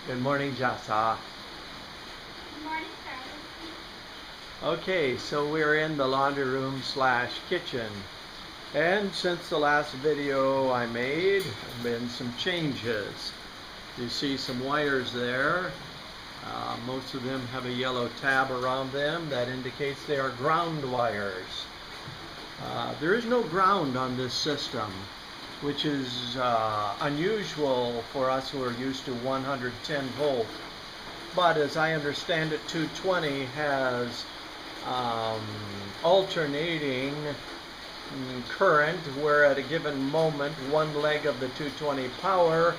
Good morning, Jasa. Good morning, Charlie. Okay, so we're in the laundry room slash kitchen. And since the last video I made, there have been some changes. You see some wires there. Most of them have a yellow tab around them that indicates they are ground wires. There is no ground on this system, which is unusual for us who are used to 110 volt. But as I understand it, 220 has alternating current, where at a given moment one leg of the 220 power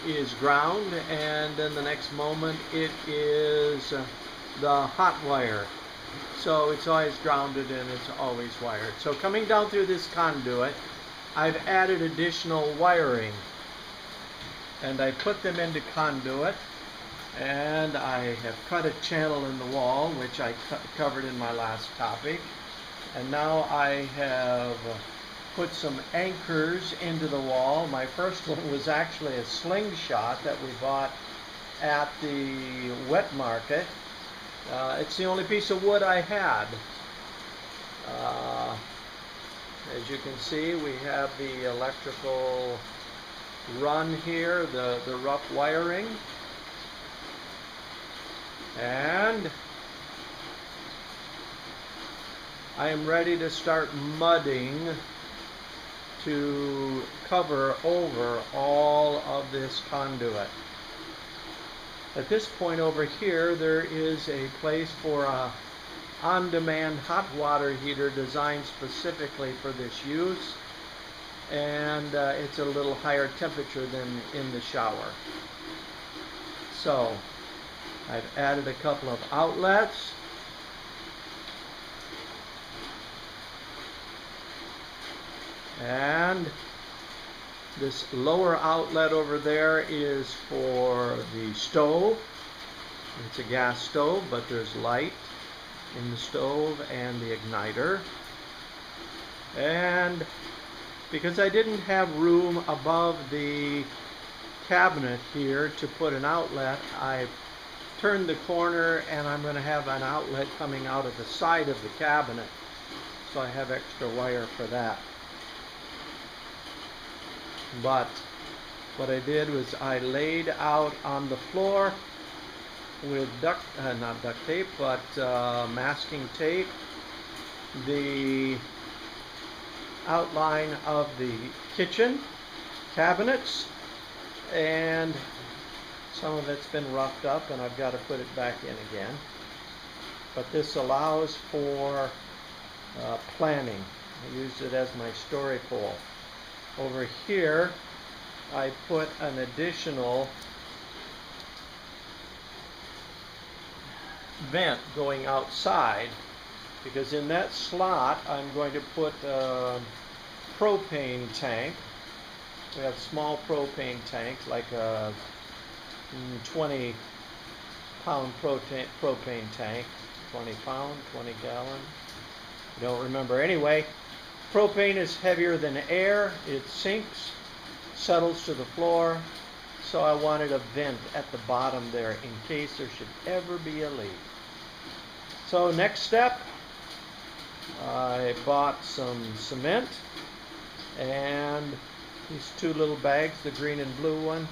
is ground, and then the next moment it is the hot wire. So it's always grounded and it's always wired. So coming down through this conduit, I've added additional wiring, and I put them into conduit, and I have cut a channel in the wall, which I covered in my last topic. And now I have put some anchors into the wall. My first one was actually a slingshot that we bought at the wet market. It's the only piece of wood I had. As you can see, we have the electrical run here, the rough wiring. And I am ready to start mudding to cover over all of this conduit. At this point over here, there is a place for a on-demand hot water heater designed specifically for this use, and it's a little higher temperature than in the shower. So I've added a couple of outlets. And this lower outlet over there is for the stove. It's a gas stove, but there's light in the stove and the igniter. And because I didn't have room above the cabinet here to put an outlet, I turned the corner, and I'm going to have an outlet coming out of the side of the cabinet. So I have extra wire for that. But what I did was I laid out on the floor with not duct tape, but masking tape, the outline of the kitchen cabinets, and some of it's been roughed up and I've got to put it back in again. But this allows for planning. I used it as my story pole. Over here, I put an additional vent going outside, because in that slot I'm going to put a propane tank. We have small propane tanks, like a 20-pound propane tank. 20 pound, 20 gallon. I don't remember. Anyway, propane is heavier than air. It sinks, settles to the floor. So I wanted a vent at the bottom there in case there should ever be a leak. So next step, I bought some cement, and these two little bags, the green and blue one,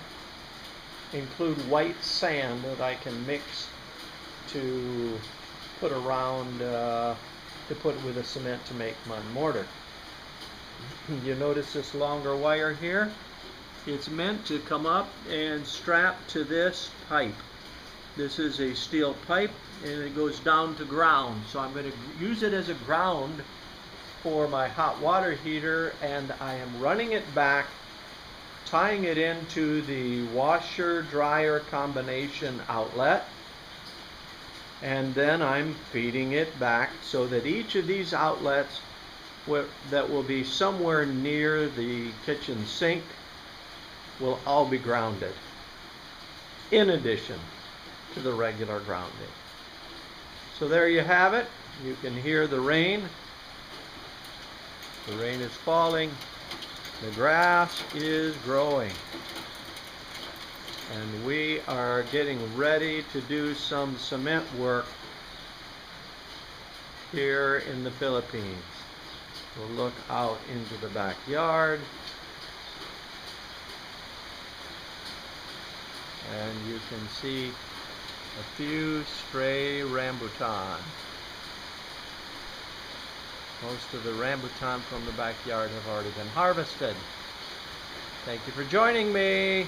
include white sand that I can mix to put around, to put with the cement to make my mortar. You notice this longer wire here? It's meant to come up and strap to this pipe. This is a steel pipe, and it goes down to ground. So I'm going to use it as a ground for my hot water heater, and I am running it back, tying it into the washer-dryer combination outlet, and then I'm feeding it back so that each of these outlets that will be somewhere near the kitchen sink will all be grounded, in addition to the regular grounding. So there you have it. You can hear the rain. The rain is falling. The grass is growing. And we are getting ready to do some cement work here in the Philippines. We'll look out into the backyard, and you can see a few stray rambutan. Most of the rambutan from the backyard have already been harvested. Thank you for joining me.